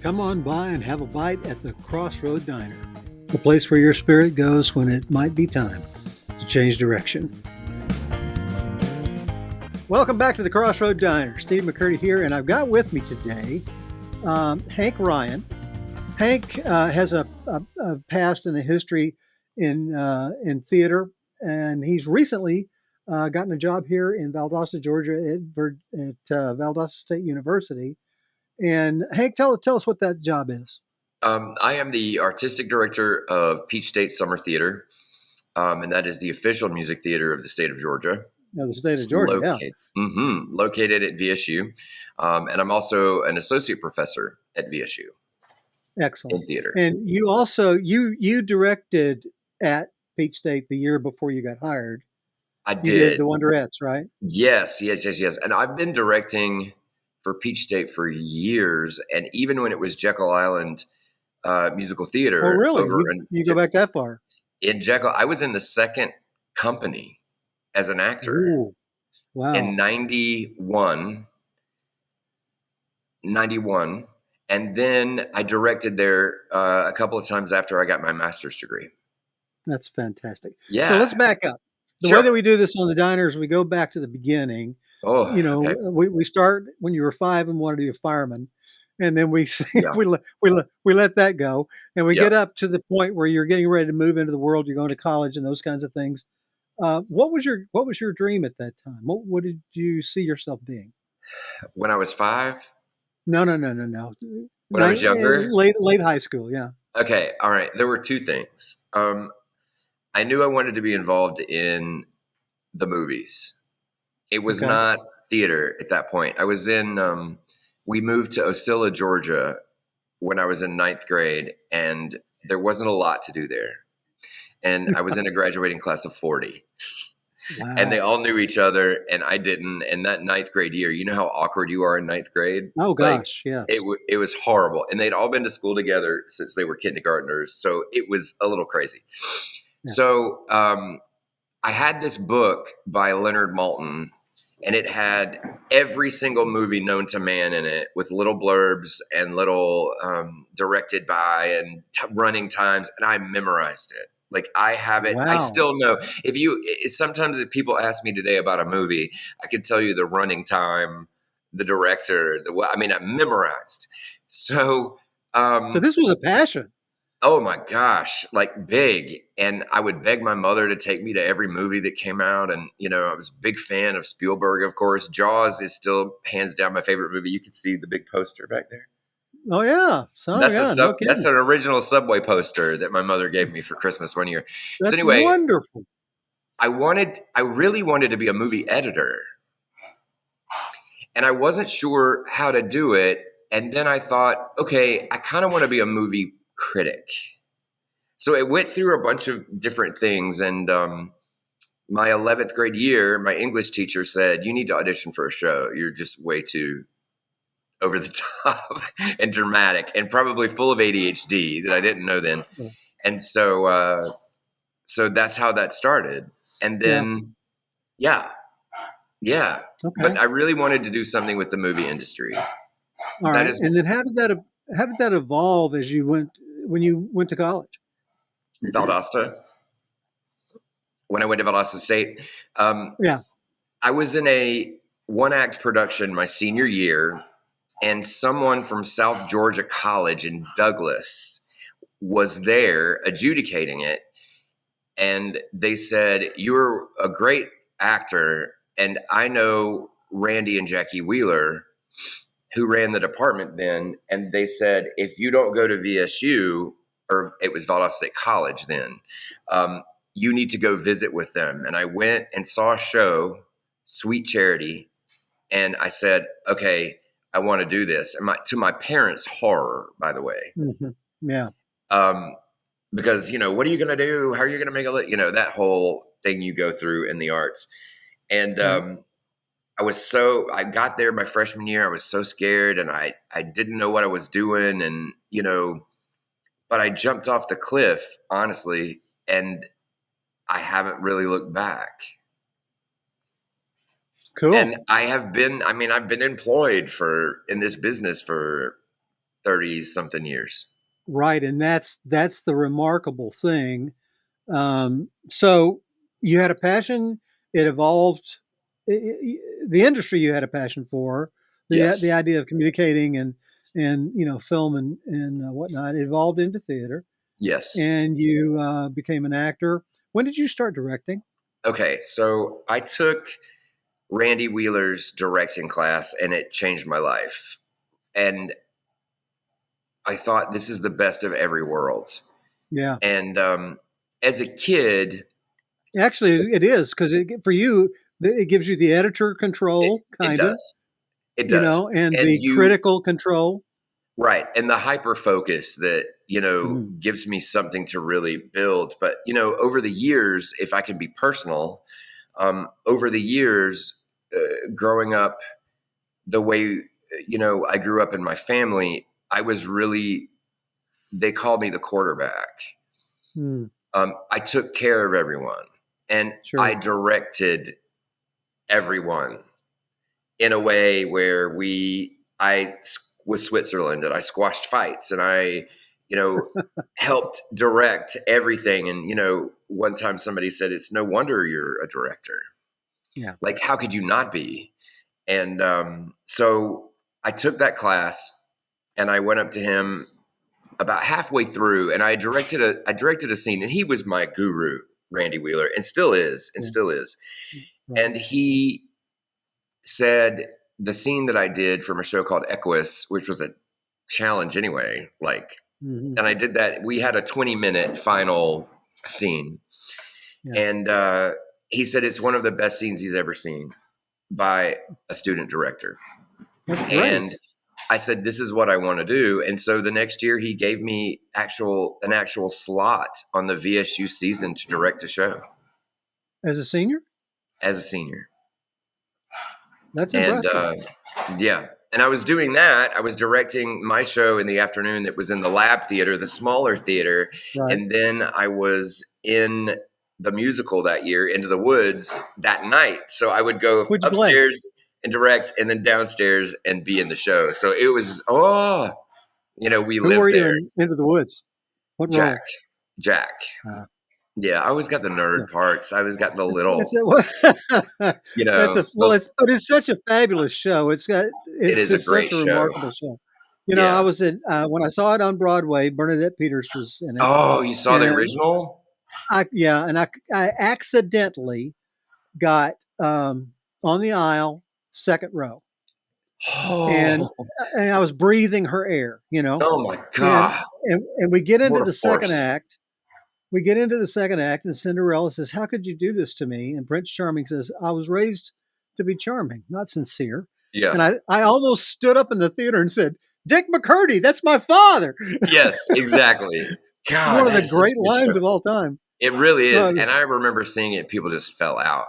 Come on by and have a bite at the Crossroad Diner, the place where your spirit goes when it might be time to change direction. Welcome back to the Crossroad Diner. Steve McCurdy here, and I've got with me today Hank Rion. Hank has a past and a history in theater, and he's recently gotten a job here in Valdosta, Georgia, at Valdosta State University. And Hank, tell us what that job is. I am the artistic director of Peach State Summer Theater, and that is the official music theater of the state of Georgia. The state of Georgia, located at VSU, and I'm also an associate professor at VSU. Excellent. In theater. And you also you directed at Peach State the year before you got hired. I did. You did the Wonderettes, right? Yes. And I've been directing for Peach State for years, and even when it was Jekyll Island musical theater. Oh, really? You go back that far? In Jekyll, I was in the second company as an actor. Ooh, wow. In 91. And then I directed there a couple of times after I got my master's degree. That's fantastic. Yeah. So let's back up. The way that we do this on the diner is we go back to the beginning. Oh, okay. We start when you were 5 and wanted to be a fireman, and then we let that go, and we get up to the point where you're getting ready to move into the world. You're going to college and those kinds of things. What was your dream at that time? What did you see yourself being? When I was 5? No. When I was younger? Late high school, yeah. Okay, all right. There were two things. I knew I wanted to be involved in the movies. It was not theater at that point. I was in, we moved to Ocilla, Georgia when I was in 9th grade, and there wasn't a lot to do there. And I was in a graduating class of 40. Wow. And they all knew each other, and I didn't. And that 9th grade year, you know how awkward you are in 9th grade? Oh, gosh, yes. It was horrible. And they'd all been to school together since they were kindergartners. So it was a little crazy. Yeah. So I had this book by Leonard Maltin, and it had every single movie known to man in it with little blurbs and little directed by and running times. And I memorized it. Like, I have it. Wow. I still know. Sometimes if people ask me today about a movie, I can tell you the running time, the director, I memorized. So this was a passion. Oh my gosh, like big. And I would beg my mother to take me to every movie that came out. And, I was a big fan of Spielberg, of course. Jaws is still hands down my favorite movie. You can see the big poster back there. Oh, yeah. That's an original Subway poster that my mother gave me for Christmas one year. That's so anyway, wonderful. I really wanted to be a movie editor. And I wasn't sure how to do it. And then I thought, okay, I kind of want to be a movie critic. So it went through a bunch of different things. And my 11th grade year, my English teacher said, you need to audition for a show. You're just way too over the top and dramatic and probably full of ADHD that I didn't know then. Yeah. And so that's how that started. And then, yeah. Okay. But I really wanted to do something with the movie industry. All right. And then how did that evolve when you went to college? Valdosta. When I went to Valdosta State. I was in a one-act production my senior year, and someone from South Georgia College in Douglas was there adjudicating it. And they said, you're a great actor. And I know Randy and Jackie Wheeler, who ran the department then. And they said, if you don't go to VSU, or it was Valdosta State College then, you need to go visit with them. And I went and saw a show, Sweet Charity. And I said, okay, I want to do this. And to my parents' horror, by the way. Mm-hmm. Yeah. Because, what are you going to do? How are you going to make that whole thing you go through in the arts. And I got there my freshman year. I was so scared, and I didn't know what I was doing. And, but I jumped off the cliff, honestly, and I haven't really looked back. Cool. And I've been employed in this business for 30 something years. Right, and that's the remarkable thing. So you had a passion. It evolved. The industry you had a passion for, the Yes. idea of communicating and film and whatnot, evolved into theater, Yes. and you became an actor. When did you start directing? Okay. So I took Randy Wheeler's directing class and it changed my life. And I thought this is the best of every world. Yeah, And as a kid, actually, it is because for you, it gives you the editor it, control, it kind of, does. It does. and And the you, critical control. right. And the hyper focus that, Mhm. gives me something to really build. But, over the years, if I can be personal, over the years, growing up the way, I grew up in my family, I was really, they called me the quarterback. Mm, I took care of everyone and I sure. directed everyone in a way where I was Switzerland and I squashed fights and I, you know, helped direct everything. And, one time somebody said, it's no wonder you're a director. Yeah. Like, how could you not be? And so I took that class and I went up to him about halfway through and I directed a scene and he was my guru, Randy Wheeler, and still is, and Yeah. still is. Right. And he said the scene that I did from a show called Equus, which was a challenge anyway, like, Hmm. and I did that. We had a 20-minute final scene. Yeah. And he said it's one of the best scenes he's ever seen by a student director. That's And great. I said, this is what I want to do. And so the next year he gave me an actual slot on the VSU season to direct a show As a senior, as a senior. that's And impressive. yeah. And I was doing that. I was directing my show in the afternoon that was in the lab theater, the smaller theater. Right. And then I was in the musical that year, Into the Woods, that night. So I would go What'd you play? upstairs and direct and then downstairs and be in the show. So it was, we Who lived were you there. in Into the Woods? What Jack. role? Jack. Uh, Yeah, I always got the yeah. nerd parts. I always got the It's little, that's a well, the, it's such a fabulous show. it It's is a just such great a show. remarkable show. I Yeah. was in when I saw it on Broadway. Bernadette Peters was in it, Oh, you saw the and original? I accidentally got on the aisle, second row, and Oh, and I was breathing her air, oh my and God. and we get into What a the second force. act. We get into the second act, and Cinderella says, "How could you do this to me?" And Prince Charming says, "I was raised to be charming, not sincere." Yeah. And I almost stood up in the theater and said, "Dick McCurdy, that's my father." Yes, exactly. God, One of that the is such great a good show. lines of all time. It really Oh, is. it And was, I remember seeing it, people just fell out.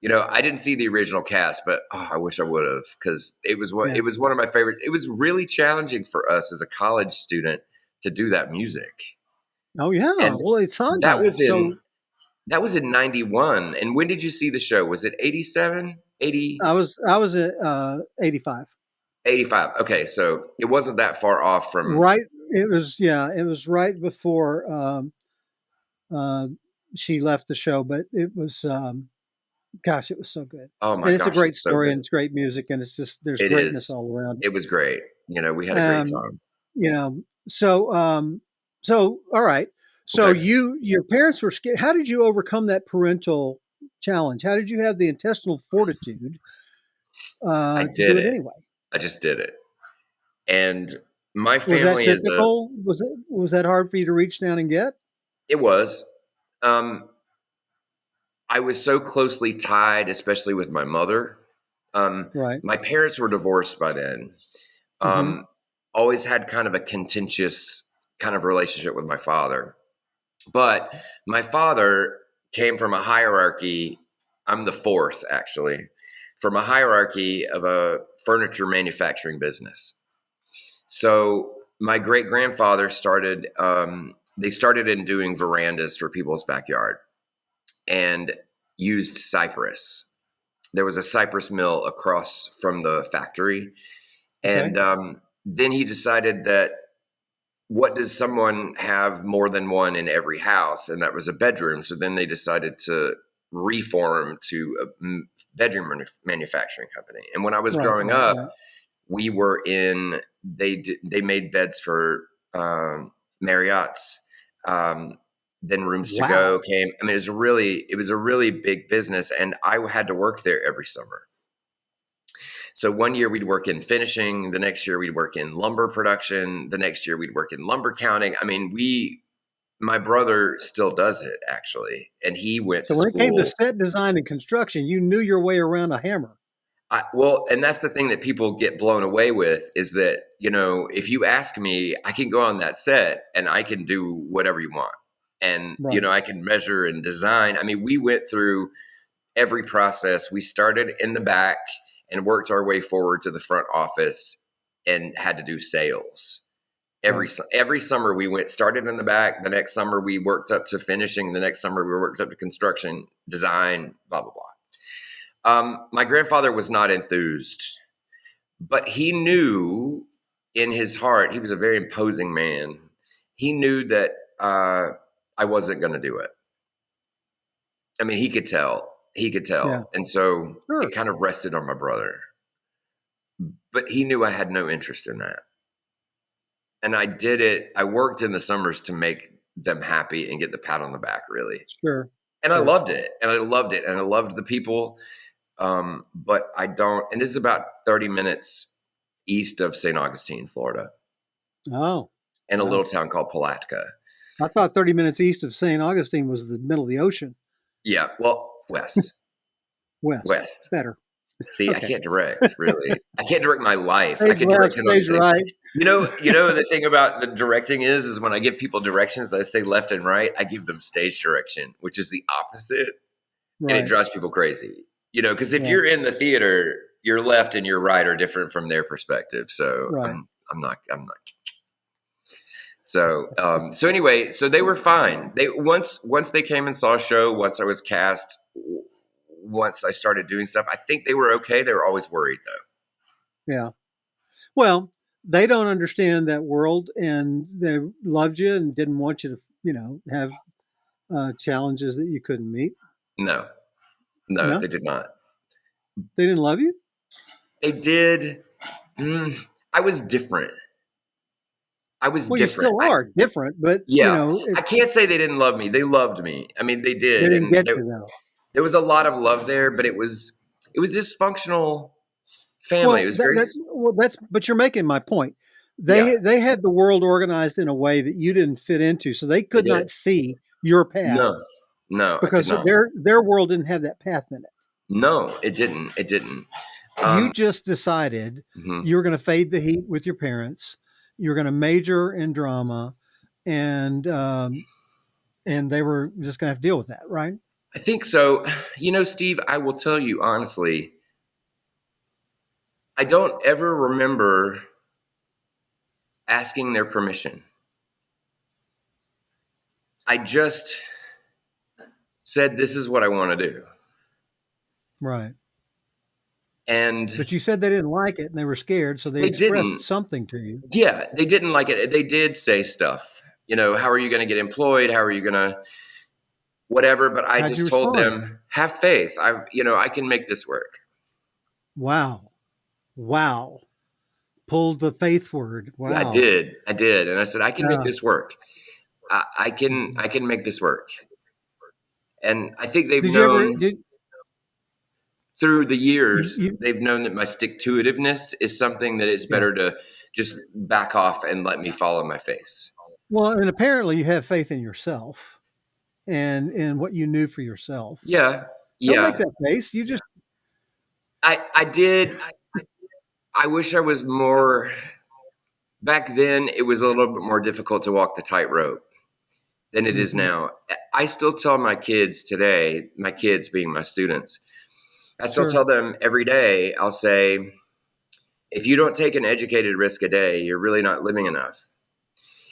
I didn't see the original cast, but I wish I would have because yeah. it was one of my favorites. It was really challenging for us as a college student to do that music. Oh, yeah. And Well, it's that Sondheim. was So in that was in 91. And when did you see the show? Was it 87, 80, I was at 85. 85? Okay, so it wasn't that far off from. Right. It was, yeah, it was right before uh, she left the show, but it was, gosh, it was so good. Oh my And it's a gosh, great it's so story and good. it's great music and it's just, there's It greatness is. all around. It was great. We had a great Um, time. you know, so, all right. So Okay. your parents were scared. How did you overcome that parental challenge? How did you have the intestinal fortitude I to did do it it. anyway? I just did it. And my Was that family typical? Was that hard for you to reach down and get? it was. Um, I was so closely tied, especially with my mother. Right. My parents were divorced by then. Hmm. Um, always had kind of a contentious kind of relationship with my father. But my father came from a hierarchy. I'm the fourth, actually, from a hierarchy of a furniture manufacturing business. So my great grandfather started. They started in doing verandas for people's backyard and used cypress. There was a cypress mill across from the factory, Okay. and then he decided that what does someone have more than one in every house? And that was a bedroom. So then they decided to reform to a bedroom manufacturing company. And when I was growing up, we were in, they made beds for Marriott's. Then Rooms to Go came. I mean, it was a really big business, and I had to work there every summer. So one year we'd work in finishing, the next year we'd work in lumber production, the next year we'd work in lumber counting. I mean, my brother still does it, actually, and he went to school. So when it came to set design and construction, you knew your way around a hammer. Well, and that's the thing that people get blown away with is that, if you ask me, I can go on that set and I can do whatever you want. And, I can measure and design. I mean, we went through every process. We started in the back and worked our way forward to the front office and had to do sales. Every summer we started in the back. The next summer we worked up to finishing. The next summer we worked up to construction, design, blah, blah, blah. My grandfather was not enthused, but he knew in his heart, he was a very imposing man. He knew that I wasn't going to do it. I mean, he could tell. Yeah. And so it kind of rested on my brother. But he knew I had no interest in that. And I did it. I worked in the summers to make them happy and get the pat on the back, really. Sure. And I loved it. And I loved it. And I loved the people. But I don't. And this is about 30 minutes east of St. Augustine, Florida. Oh. In a little town called Palatka. I thought 30 minutes east of St. Augustine was the middle of the ocean. Yeah. Well, west. West. Better. See, okay. I can't direct, really. I can't direct my life. I can direct it on the right. You know, the thing about the directing is when I give people directions that I say left and right, I give them stage direction, which is the opposite. Right. And it drives people crazy. Because if you're in the theater, your left and your right are different from their perspective. So I'm not. So anyway, so they were fine. They once they came and saw a show, once I was cast, once I started doing stuff, I think they were okay. They were always worried though. Yeah. Well, they don't understand that world, and they loved you and didn't want you to, have challenges that you couldn't meet. No, they did not. They didn't love you? They did. I was different. Well, you still are different, but I can't say they didn't love me. They loved me. I mean, they did. They didn't get you though. There was a lot of love there, but it was dysfunctional family. But you're making my point. They had the world organized in a way that you didn't fit into, so they could not see your path. No, because their world didn't have that path in it. No, it didn't. It didn't. You just decided you were going to fade the heat with your parents. You're going to major in drama, and they were just going to have to deal with that, right? I think so. Steve, I will tell you honestly, I don't ever remember asking their permission. I just said, this is what I want to do. Right. But you said they didn't like it and they were scared, so they expressed something to you. Yeah, they didn't like it. They did say stuff. How are you going to get employed? How are you going to whatever? But I just told them, have faith. I can make this work. Wow. Pulled the faith word. Wow. I did. And I said, I can make this work. I can make this work. And I think they've known through the years, they've known that my stick-to-itiveness is something that it's better to just back off and let me follow my face. Well, and apparently you have faith in yourself and in what you knew for yourself. Yeah. Don't make that face. You just... I did. I wish I was more... Back then, it was a little bit more difficult to walk the tightrope than it is now. I still tell my kids today, my kids being my students, I still tell them every day, I'll say, if you don't take an educated risk a day, you're really not living enough.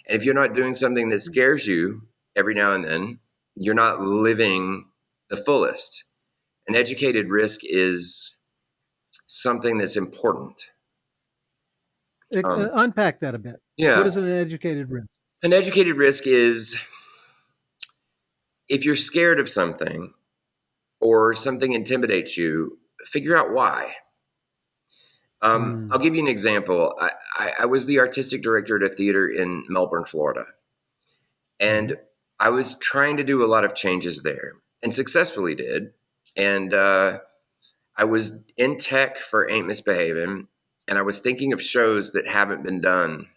And if you're not doing something that scares you every now and then, you're not living the fullest. An educated risk is something that's important. Unpack that a bit. What Yeah. is an educated risk? An educated risk is if you're scared of something or something intimidates you, figure out why. I'll give you an example. I was the artistic director at a theater in Melbourne, Florida, and I was trying to do a lot of changes there and successfully did. And I was in tech for Ain't Misbehaving, and I was thinking of shows that haven't been done.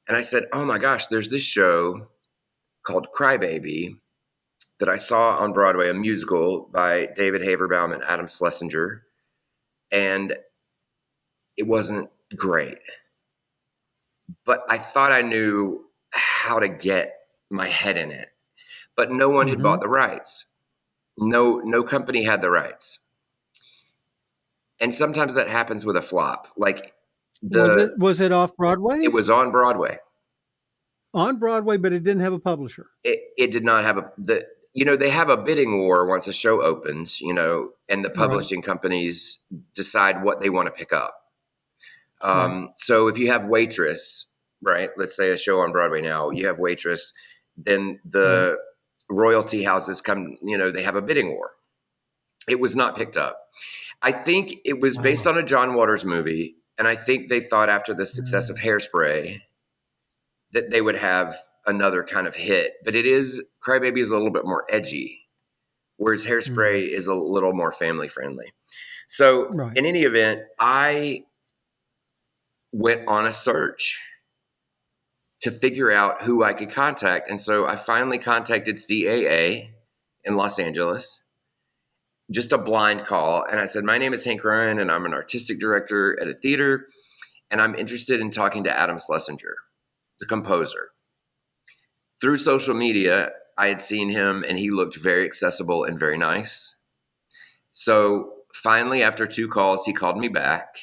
And I said, oh my gosh, there's this show called Crybaby that I saw on Broadway, a musical by David Haverbaum and Adam Schlesinger. And it wasn't great. But I thought I knew how to get my head in it. But no one had bought the rights. No company had the rights. And sometimes that happens with a flop. Like was it off Broadway? It was on Broadway. On Broadway, but it didn't have a publisher. It did not have they have a bidding war once a show opens, and the publishing companies decide what they want to pick up. So if you have Waitress, right, let's say a show on Broadway now, you have Waitress, then the royalty houses come, they have a bidding war. It was not picked up. I think it was based on a John Waters movie, and I think they thought after the success of Hairspray that they would have another kind of hit. But Crybaby is a little bit more edgy, whereas Hairspray is a little more family friendly. So in any event, I went on a search to figure out who I could contact. And so I finally contacted CAA in Los Angeles, just a blind call. And I said, my name is Hank Ryan, and I'm an artistic director at a theater, and I'm interested in talking to Adam Schlesinger, the composer. Through social media, I had seen him, and he looked very accessible and very nice. So finally, after 2 calls, he called me back.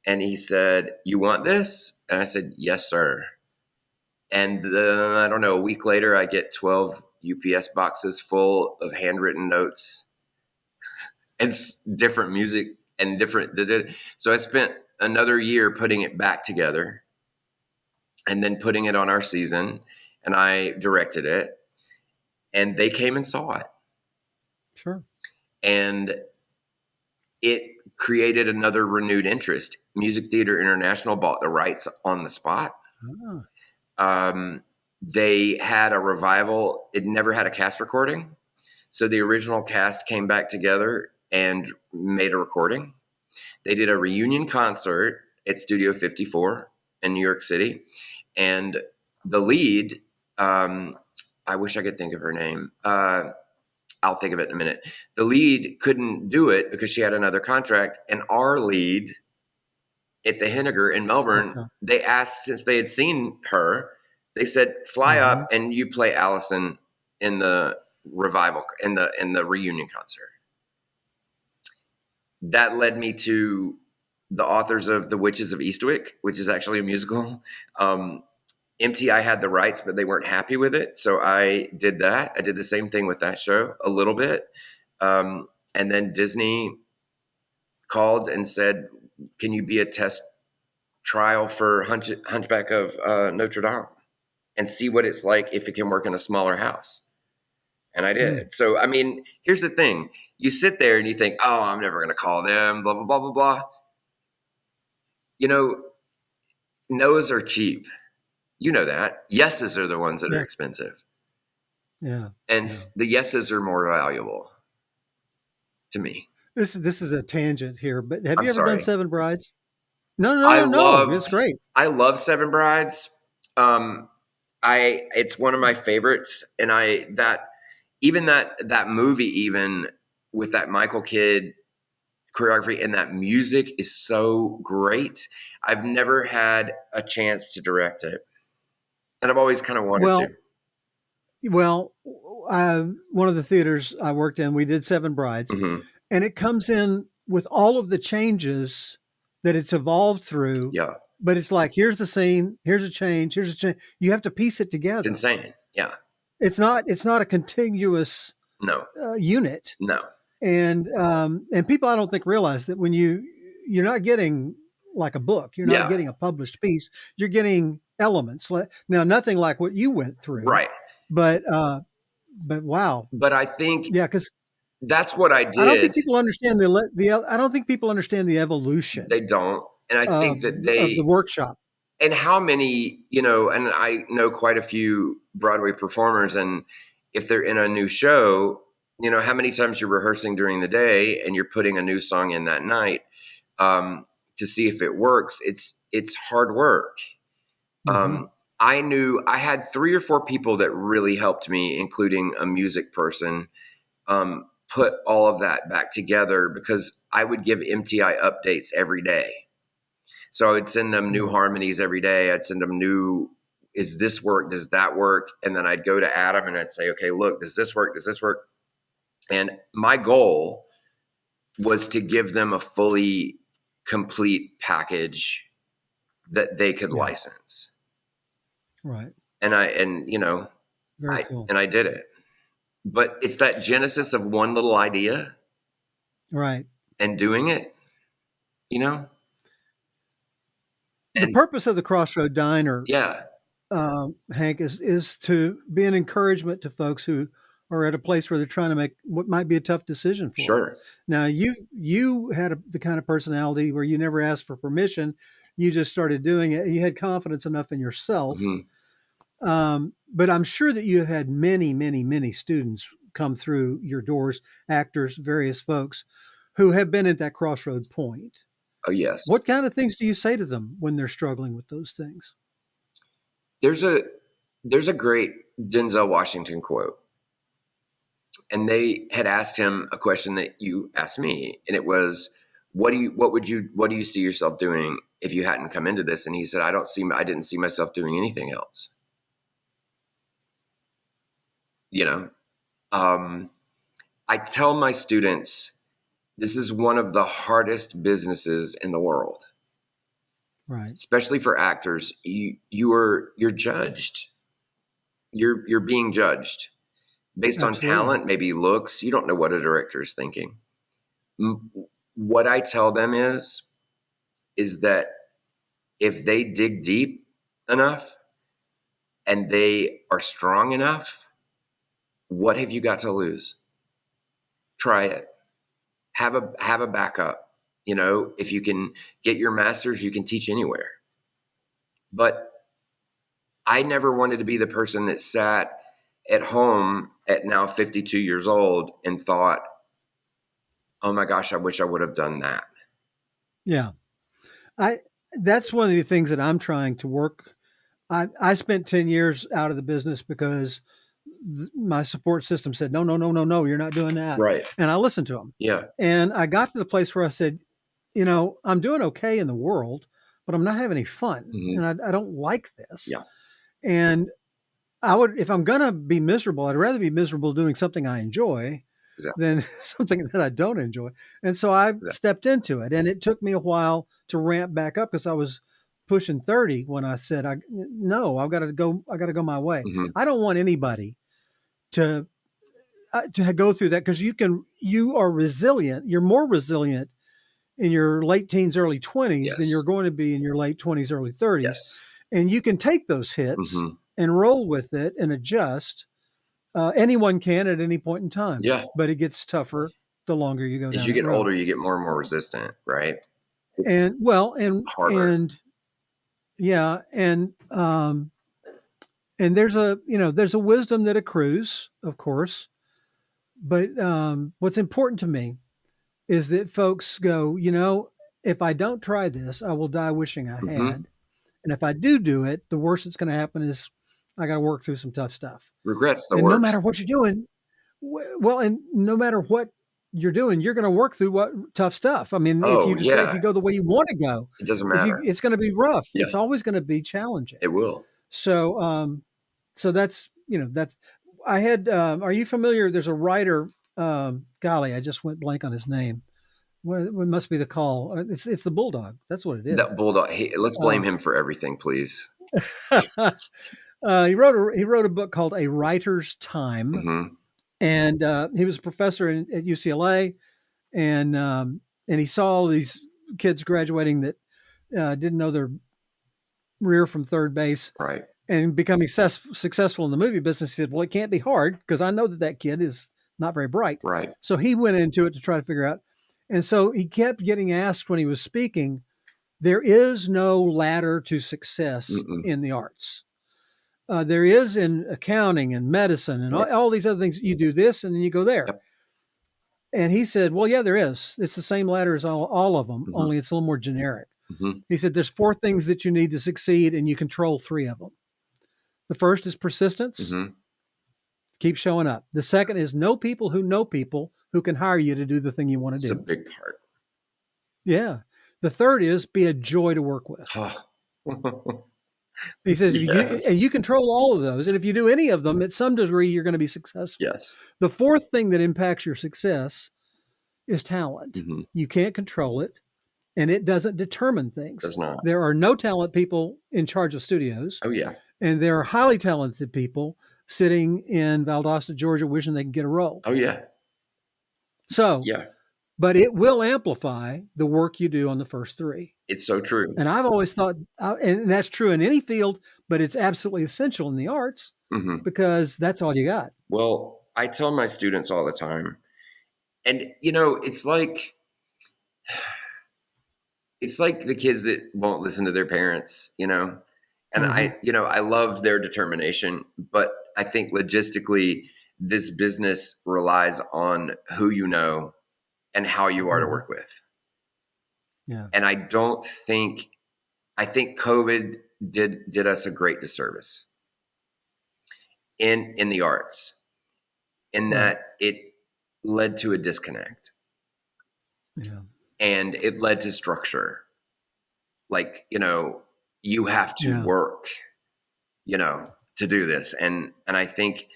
And he said, you want this? And I said, yes, sir. And then, I don't know, a week later, I get 12 UPS boxes full of handwritten notes and different music and different. So I spent another year putting it back together and then putting it on our season. And I directed it. And they came and saw it. Sure. And it created another renewed interest. Music Theater International bought the rights on the spot. They had a revival. It never had a cast recording. So the original cast came back together and made a recording. They did a reunion concert at Studio 54 in New York City. And the lead, I wish I could think of her name. I'll think of it in a minute. The lead couldn't do it because she had another contract. And our lead at the Henniger in Melbourne, they asked, since they had seen her, they said, fly up and you play Allison in the revival, in the reunion concert. That led me to the authors of The Witches of Eastwick, which is actually a musical. MTI had the rights, but they weren't happy with it. So I did that. I did the same thing with that show a little bit. And then Disney called and said, can you be a test trial for Hunchback of Notre Dame and see what it's like if it can work in a smaller house? And I did. So, I mean, here's the thing. You sit there and you think, oh, I'm never going to call them, blah, blah, blah, blah, blah. No's are cheap. You know that. Yeses are the ones that are expensive. Yeah. And the yeses are more valuable to me. This is a tangent here, but have you ever done Seven Brides? No. It's great. I love Seven Brides. It's one of my favorites, and that movie, even with that Michael Kidd choreography and that music, is so great. I've never had a chance to direct it, and I've always kind of wanted to. Well, one of the theaters I worked in, we did Seven Brides, and it comes in with all of the changes that it's evolved through. Yeah. But it's like, here's the scene, here's a change, here's a change. You have to piece it together. It's insane. Yeah. It's not a contiguous unit. No. And people, I don't think, realize that when you're not getting like a book. You're not Yeah. getting a published piece. You're getting elements. Now, nothing like what you went through, Right. but wow. But I think Yeah, because that's what I I don't did. think people understand I don't think people understand the evolution They don't. And I think that of the workshop. and how many, and I know quite a few Broadway performers, and if they're in a new show, how many times you're rehearsing during the day and you're putting a new song in that night to see if it works. It's hard work. Mm-hmm. I knew I had 3 or 4 people that really helped me, including a music person, put all of that back together, because I would give MTI updates every day. So I would send them new harmonies every day. I'd send them new, is this work? Does that work? And then I'd go to Adam and I'd say, okay, look, does this work? Does this work? And my goal was to give them a fully complete package that they could license. Right. And Very cool. I did it. But it's that genesis of one little idea. Right. And doing it, The purpose of the Crossroad Diner, yeah, Hank, is to be an encouragement to folks who are at a place where they're trying to make what might be a tough decision for sure. them. Now, you had the kind of personality where you never asked for permission. You just started doing it. You had confidence enough in yourself. Mm-hmm. But I'm sure that you have had many, many, many students come through your doors, actors, various folks who have been at that crossroad point. Oh, yes. What kind of things do you say to them when they're struggling with those things? There's a great Denzel Washington quote, and they had asked him a question that you asked me, and it was, what do you see yourself doing if you hadn't come into this? And he said, I didn't see myself doing anything else. I tell my students, this is one of the hardest businesses in the world. Right. Especially for actors. You're judged. You're being judged based on talent, maybe looks. You don't know what a director is thinking. What I tell them is that if they dig deep enough and they are strong enough, what have you got to lose? Try it. Have a backup. If you can get your master's, you can teach anywhere. But I never wanted to be the person that sat at home at now 52 years old and thought, oh my gosh, I wish I would have done that. Yeah. That's one of the things that I'm trying to work. I spent 10 years out of the business because my support system said, no, you're not doing that. Right. And I listened to them. Yeah. And I got to the place where I said, I'm doing okay in the world, but I'm not having any fun. Mm-hmm. And I don't like this. Yeah. And if I'm going to be miserable, I'd rather be miserable doing something I enjoy than something that I don't enjoy. And so I stepped into it, and it took me a while to ramp back up because I was pushing 30 when I said, I've got to go my way. Mm-hmm. I don't want anybody to go through that, because you are resilient. You're more resilient in your late teens, early 20s than you're going to be in your late 20s, early 30s. Yes. And you can take those hits and roll with it and adjust. Anyone can at any point in time. Yeah. But it gets tougher the longer you go down. As you get older, you get more and more resistant, right? And harder. And there's a wisdom that accrues, of course. But what's important to me is that folks go, if I don't try this, I will die wishing I had. And if I do it, the worst that's going to happen is I got to work through some tough stuff. Regret's the and worst. No matter what you're doing, and no matter what you're doing, you're going to work through tough stuff. I mean, if you go the way you want to go, it doesn't matter. It's going to be rough. Yeah. It's always going to be challenging. It will. So, that's I had. Are you familiar? There's a writer. Golly, I just went blank on his name. Well, it must be the call. It's the Bulldog. That's what it is. That Bulldog. Hey, let's blame him for everything, please. He wrote a book called A Writer's Time, and he was a professor at UCLA, and he saw all these kids graduating that didn't know their rear from third base, right, and becoming successful in the movie business. He said, well, it can't be hard because I know that kid is not very bright. right. So he went into it to try to figure out. And so he kept getting asked when he was speaking, there is no ladder to success Mm-mm. in the arts. There is in accounting and medicine and Yep. all these other things. You do this and then you go there. Yep. And he said, well, yeah, there is. It's the same ladder as all of them, Mm-hmm. only it's a little more generic. Mm-hmm. He said, there's 4 things that you need to succeed, and you control 3 of them. The first is persistence. Mm-hmm. Keep showing up. The second is know people who can hire you to do the thing you want to It's do. a big part. Yeah. The third is be a joy to work with. He says, if yes. and you control all of those, and if you do any of them, at some degree, you're going to be successful. Yes. The fourth thing that impacts your success is talent. Mm-hmm. You can't control it, and it doesn't determine things. Does not. There are no talent people in charge of studios. Oh, yeah. And there are highly talented people sitting in Valdosta, Georgia, wishing they could get a role. Oh, yeah. So, yeah. But it will amplify the work you do on the first 3. It's so true. And I've always thought, and that's true in any field, but it's absolutely essential in the arts because that's all you got. Well, I tell my students all the time, and it's like the kids that won't listen to their parents, and I love their determination, but I think logistically this business relies on who you know and how you are to work with. Yeah. And I think COVID did us a great disservice in the arts, in that it led to a disconnect. Yeah. And it led to structure. Like, you have to work, to do this. And I think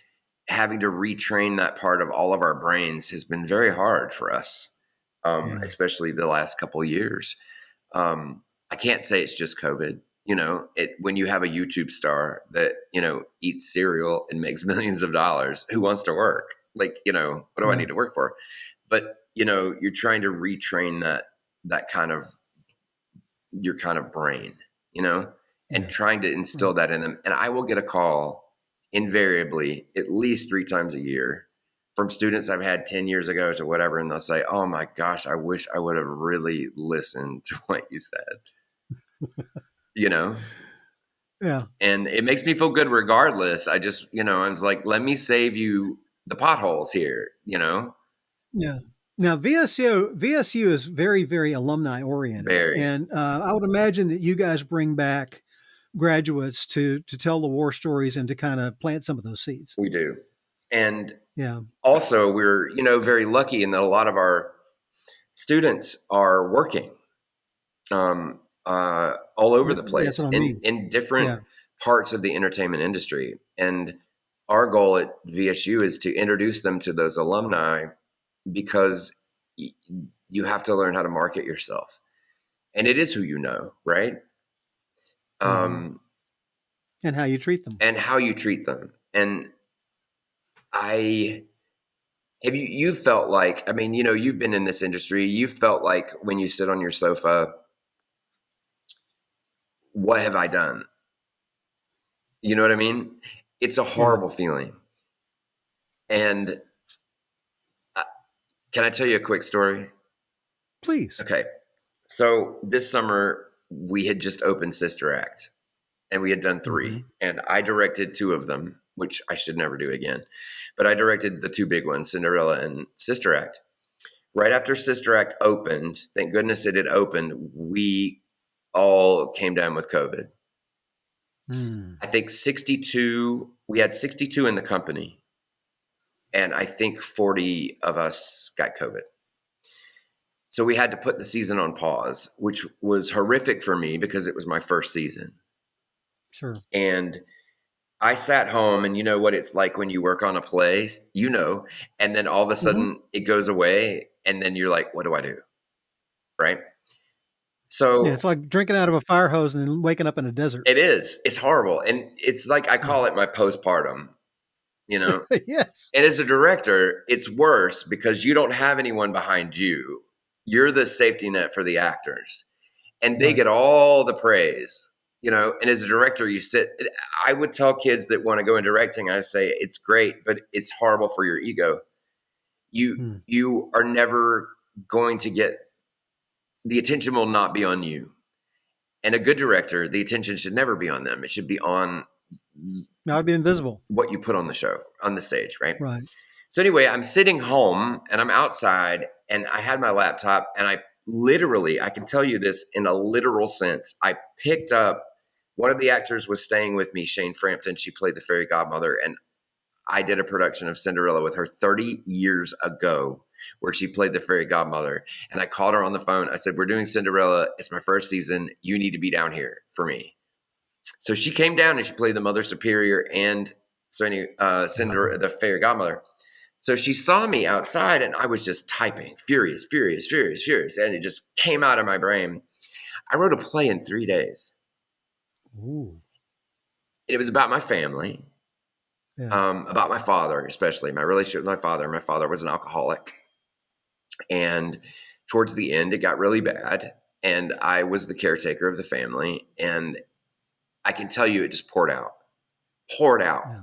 having to retrain that part of all of our brains has been very hard for us, especially the last couple of years. I can't say it's just COVID. When you have a YouTube star that, eats cereal and makes millions of dollars, who wants to work? Like, what do I need to work for? But, you're trying to retrain that kind of your kind of brain, and trying to instill that in them. And I will get a call invariably at least 3 times a year from students I've had 10 years ago to whatever. And they'll say, oh my gosh, I wish I would have really listened to what you said, Yeah. And it makes me feel good regardless. I just, I was like, let me save you the potholes here, Yeah. Now, VSU is very, very alumni oriented. Very. And I would imagine that you guys bring back graduates to tell the war stories and to kind of plant some of those seeds. We do. And also we're, very lucky in that a lot of our students are working all over the place in different parts of the entertainment industry. And our goal at VSU is to introduce them to those alumni, because you have to learn how to market yourself, and it is who you know, right? And how you treat them. And you felt like, you've been in this industry. You felt like when you sit on your sofa, what have I done? You know what I mean? It's a horrible feeling. And can I tell you a quick story? Please. Okay. So this summer we had just opened Sister Act, and we had done 3, and I directed 2 of them, which I should never do again. But I directed the 2 big ones, Cinderella and Sister Act. Right after Sister Act opened, thank goodness it had opened, we all came down with COVID. I think we had 62 in the company. And I think 40 of us got COVID. So we had to put the season on pause, which was horrific for me because it was my first season. Sure. And I sat home, and you know what it's like when you work on a play, and then all of a sudden it goes away, and then you're like, what do I do? Right? So it's like drinking out of a fire hose and then waking up in a desert. It is. It's horrible. And it's like, I call it my postpartum. Yes. And as a director, it's worse because you don't have anyone behind you. You're the safety net for the actors. and they get all the praise, you know. And as a director, I would tell kids that want to go in directing, I say, it's great, but it's horrible for your ego. You are never going to get, the attention will not be on you. And a good director, the attention should never be on them. It should be on, now it'd be invisible, what you put on the show, on the stage, right? Right. So anyway, I'm sitting home and I'm outside and I had my laptop and I can tell you this in a literal sense. I picked up, one of the actors was staying with me, Shane Frampton. She played the fairy godmother, and I did a production of Cinderella with her 30 years ago where she played the fairy godmother. And I called her on the phone. I said, we're doing Cinderella. It's my first season. You need to be down here for me. So she came down and she played the Mother Superior and Cinderella, the fairy godmother. So she saw me outside and I was just typing, furious. And it just came out of my brain. I wrote a play in 3 days. Ooh. It was about my family, about my father, especially my relationship with my father. My father was an alcoholic. And towards the end, it got really bad. And I was the caretaker of the family. And I can tell you, it just poured out. Yeah.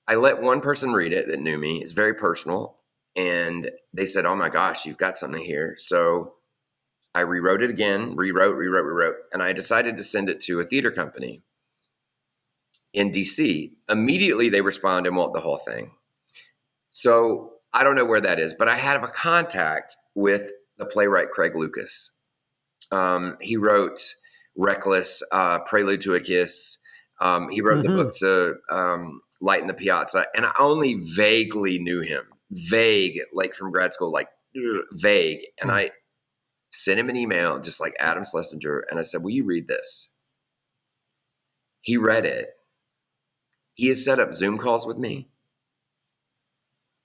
I let one person read it that knew me. It's very personal. And they said, oh my gosh, you've got something here. So I rewrote it again, rewrote. And I decided to send it to a theater company in DC. Immediately they respond and want the whole thing. So I don't know where that is, but I have a contact with the playwright Craig Lucas. He wrote Reckless, Prelude to a Kiss. He wrote the book to Light in the Piazza, and I only vaguely knew him. Vague, like from grad school, like vague. And I sent him an email, just like Adam Schlesinger, and I said, will you read this? He read it. He has set up Zoom calls with me.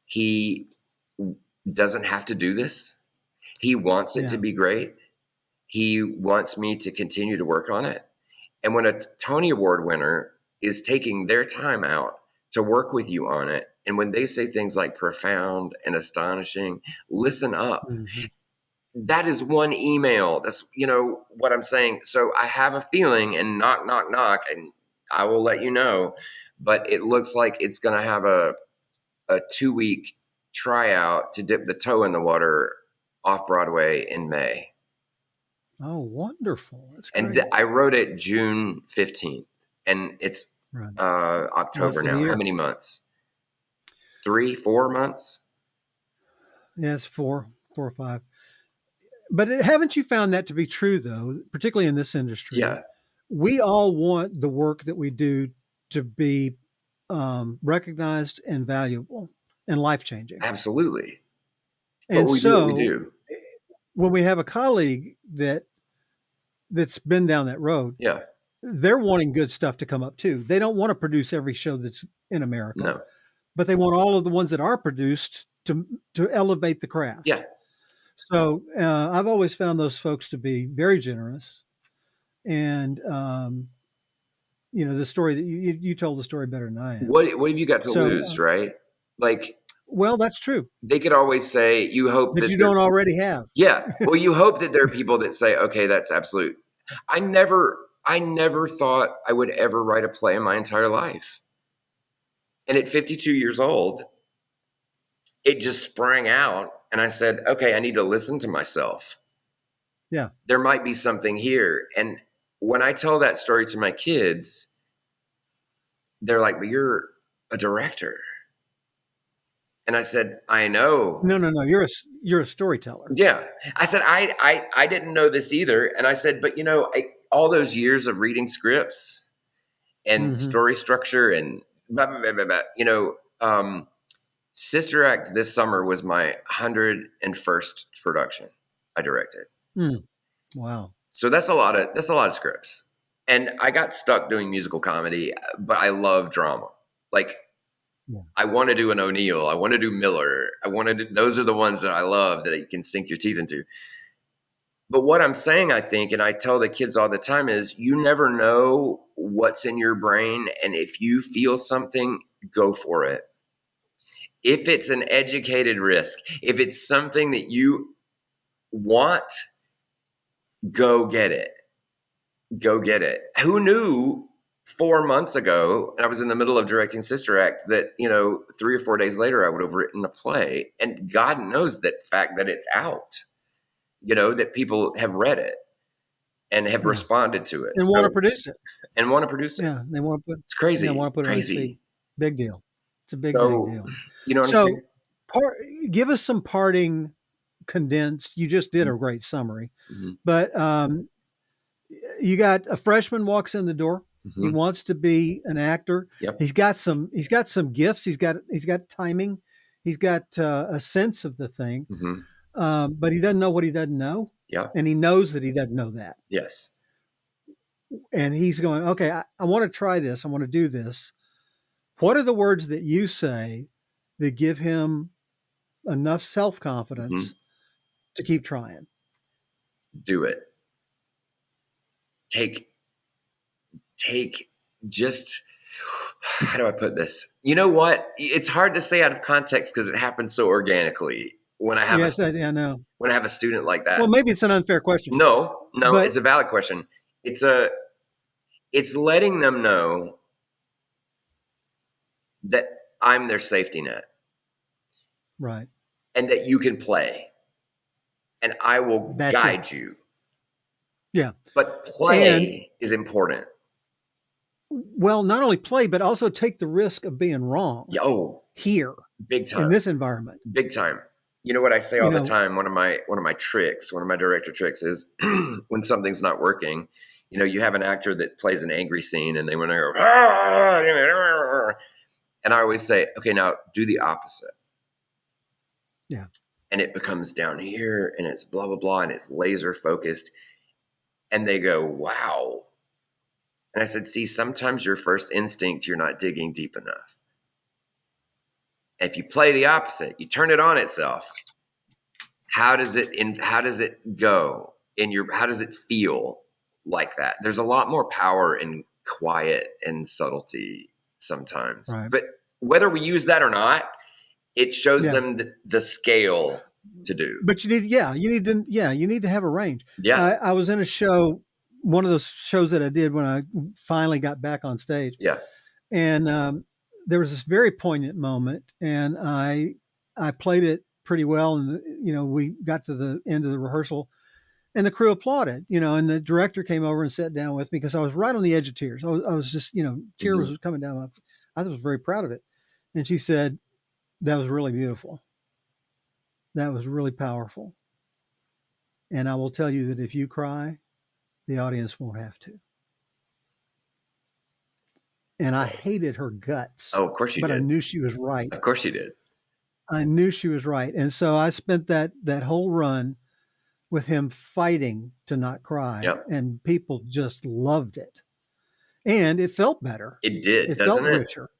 He doesn't have to do this. He wants it to be great. He wants me to continue to work on it. And when a Tony Award winner is taking their time out to work with you on it, and when they say things like profound and astonishing, listen up. That is one email. That's, you know, what I'm saying. So I have a feeling, and knock, and I will let you know, but it looks like it's going to have a 2-week tryout to dip the toe in the water off Broadway in May. Oh, wonderful. That's great. And I wrote it June 15th, and it's October now. How many months? 3, 4 months? Yes, 4 or 5. But haven't you found that to be true, though, particularly in this industry? Yeah. We all want the work that we do to be recognized and valuable and life-changing. Absolutely. And so we do. When we have a colleague that's been down that road, they're wanting good stuff to come up too. They don't want to produce every show that's in America, but they want all of the ones that are produced to elevate the craft. Yeah. So I've always found those folks to be very generous, and you know, the story that you told the story better than I am. What have you got to lose, right? Like, well, that's true. They could always say, you hope that you don't already have. Yeah. Well, you hope that there are people that say, okay, that's absolute. I never thought I would ever write a play in my entire life. And at 52 years old, it just sprang out. And I said, okay, I need to listen to myself. Yeah. There might be something here. And when I tell that story to my kids, they're like, but you're a director. And I said, I know. No. You're a storyteller. Yeah. I said, I didn't know this either. And I said, but you know, all those years of reading scripts and story structure and blah, blah, blah, blah, blah, you know, Sister Act this summer was my 101st production I directed. Wow. So that's a lot of scripts. And I got stuck doing musical comedy, but I love drama. Like, I want to do an O'Neill. I want to do Miller. Those are the ones that I love that you can sink your teeth into. But what I'm saying, I think, and I tell the kids all the time, is you never know what's in your brain. And if you feel something, go for it. If it's an educated risk, if it's something that you want, go get it. Go get it. Who knew 4 months ago, and I was in the middle of directing Sister Act, that, 3 or 4 days later, I would have written a play. And God knows that fact that it's out, that people have read it and have responded to it. And want to produce it. And want to produce it. Yeah, they want to put. It's crazy. They want to put crazy. it on TV. Big deal. It's a big deal. You know what I'm saying? Give us some parting condensed. You just did a great summary, but you got a freshman walks in the door. He wants to be an actor. Yep. He's got some gifts. He's got timing. He's got a sense of the thing, but he doesn't know what he doesn't know. Yeah. And he knows that he doesn't know that. Yes. And he's going, okay, I want to try this. I want to do this. What are the words that you say that give him enough self-confidence to keep trying? Do it. Take just, how do I put this? You know what? It's hard to say out of context because it happens so organically when I have I know. When I have a student like that. Well, maybe it's an unfair question. No, but it's a valid question. It's letting them know that I'm their safety net. Right. And that you can play. And I will guide you. Yeah. But play is important. Well, not only play, but also take the risk of being wrong. Here. Big time. In this environment. Big time. You know what I say all the time? One of my director tricks is when something's not working, you have an actor that plays an angry scene and they want to go, and I always say, okay, now do the opposite. Yeah. And it becomes down here and it's blah, blah, blah. And it's laser focused. And they go, wow. And I said, see, sometimes your first instinct, you're not digging deep enough. And if you play the opposite, you turn it on itself. How does it go how does it feel like that? There's a lot more power in quiet and subtlety sometimes. Right. But whether we use that or not, it shows them the scale to do. But you need to have a range. Yeah. I was in a show, one of those shows that I did when I finally got back on stage. Yeah. And there was this very poignant moment, and I played it pretty well. And we got to the end of the rehearsal, and the crew applauded. And the director came over and sat down with me because I was right on the edge of tears. I was just, tears was coming down. I was very proud of it. And she said, "That was really beautiful. That was really powerful. And I will tell you that if you cry, the audience won't have to." And I hated her guts. Oh, of course you did. But I knew she was right. Of course you did. I knew she was right. And so I spent that whole run with him fighting to not cry. Yep. And people just loved it. And it felt better. It did, it doesn't felt it? richer.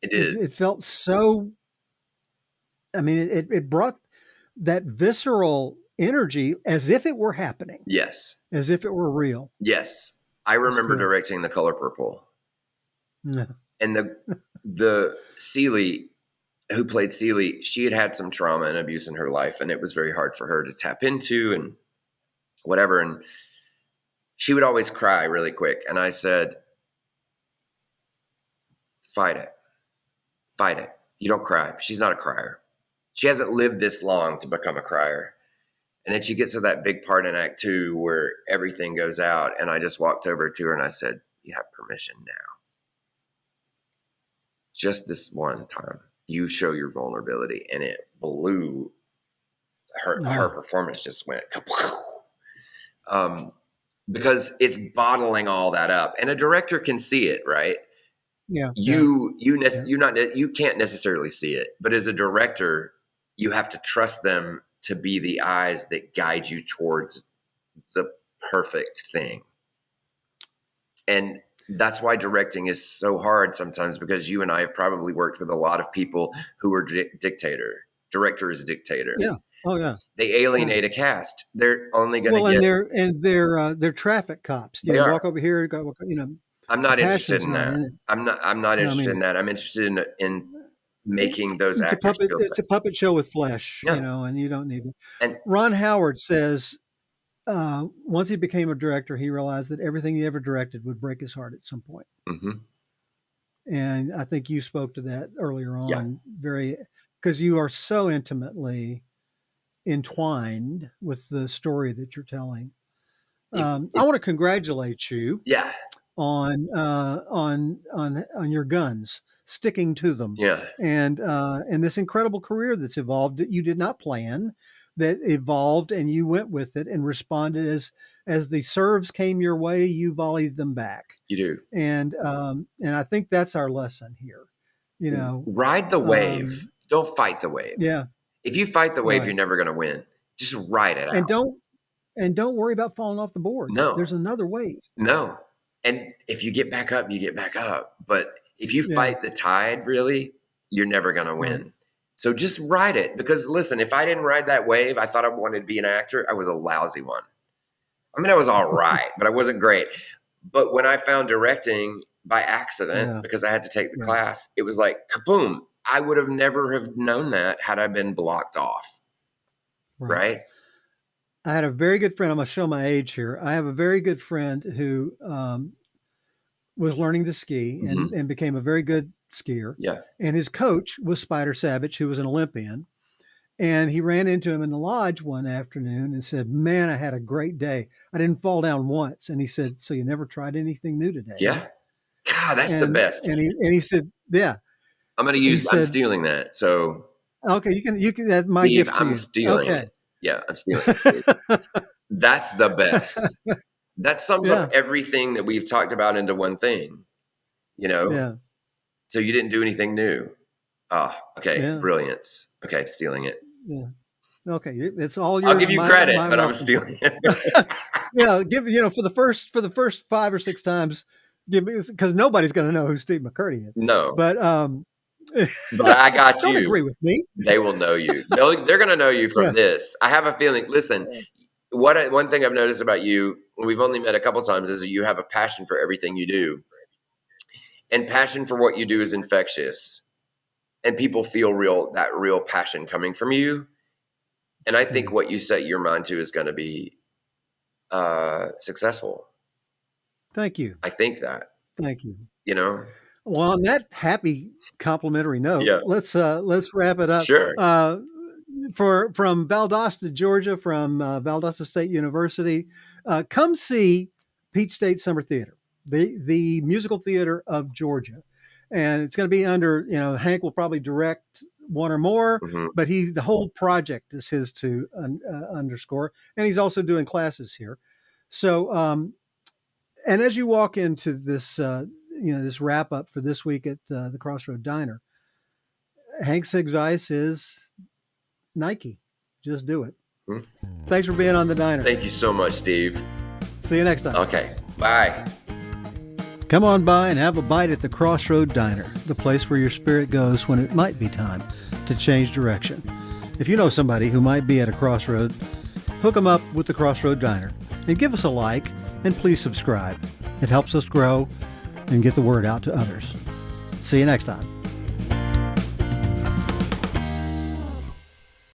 It did. It felt so, I mean, it brought that visceral energy as if it were happening. Yes. As if it were real. Yes. I remember directing The Color Purple. No. And the Celie, who played Celie, she had had some trauma and abuse in her life, and it was very hard for her to tap into and whatever. And she would always cry really quick. And I said, fight it. Fight it. You don't cry. She's not a crier. She hasn't lived this long to become a crier. And then she gets to that big part in Act 2 where everything goes out. And I just walked over to her and I said, you have permission now. Just this one time, you show your vulnerability. And it blew her performance just went because it's bottling all that up. And a director can see it, right? Yeah. You can't necessarily see it, but as a director, you have to trust them to be the eyes that guide you towards the perfect thing. And that's why directing is so hard sometimes, because you and I have probably worked with a lot of people who are director is dictator. Yeah. Oh yeah. They alienate a cast. They're only going to get. And they're traffic cops. You walk over here. Go. I'm not interested in that. I'm not interested in that. I'm interested in making those actors feel it's a puppet show with flesh, and you don't need it. And Ron Howard says, once he became a director, he realized that everything he ever directed would break his heart at some point. Mm-hmm. And I think you spoke to that earlier Yeah. on, because you are so intimately entwined with the story that you're telling. I want to congratulate you. Yeah. On your guns, sticking to them. Yeah. And this incredible career that's evolved that you did not plan, that evolved, and you went with it and responded as the serves came your way, you volleyed them back. You do. And I think that's our lesson here. You know, ride the wave. Don't fight the wave. Yeah. If you fight the wave, you're never going to win. Just ride it out. And don't worry about falling off the board. No. There's another wave. No. And if you get back up, you get back up. But if you fight the tide, really, you're never going to win. Right. So just ride it. Because listen, if I didn't ride that wave, I thought I wanted to be an actor. I was a lousy one. I mean, I was all right, but I wasn't great. But when I found directing by accident, because I had to take the class, it was like, kaboom. I would have never have known that had I been blocked off. Right? I had a very good friend. I'm going to show my age here. I have a very good friend who was learning to ski and became a very good skier. Yeah. And his coach was Spider Savage, who was an Olympian. And he ran into him in the lodge one afternoon and said, "Man, I had a great day. I didn't fall down once." And he said, "So you never tried anything new today?" Yeah. God, that's the best. And he said, "Yeah." I'm going to use. I'm stealing that. So. Okay, you can. That's my gift to you. I'm stealing it. Yeah, I'm stealing it. That's the best. That sums up everything that we've talked about into one thing. You know. Yeah. So you didn't do anything new. Okay. Yeah. Brilliance. Okay, stealing it. Yeah. Okay, it's all yours. I'll give you credit, but I'm stealing it. For the first 5 or 6 times, because nobody's going to know who Steve McCurdy is. No, but I got you. Don't agree with me. They will know you. They're going to know you from this. I have a feeling. Listen, one thing I've noticed about you, we've only met a couple times, is that you have a passion for everything you do, and passion for what you do is infectious, and people feel that real passion coming from you. And I think what you set your mind to is going to be successful. Thank you. I think that. Thank you. You know. Well, on that happy complimentary note, let's wrap it up. Sure. From Valdosta, Georgia, from Valdosta State University, come see Peach State Summer Theater, the musical theater of Georgia, and it's going to be under. Hank will probably direct one or more, but the whole project is his to underscore, and he's also doing classes here. So, and as you walk into this. This wrap up for this week at the Crossroad Diner, Hank's advice is Nike. Just do it. Thanks for being on the Diner. Thank you so much, Steve. See you next time. Okay. Bye. Come on by and have a bite at the Crossroad Diner, the place where your spirit goes when it might be time to change direction. If you know somebody who might be at a crossroad, hook them up with the Crossroad Diner and give us a like and please subscribe. It helps us grow and get the word out to others. See you next time.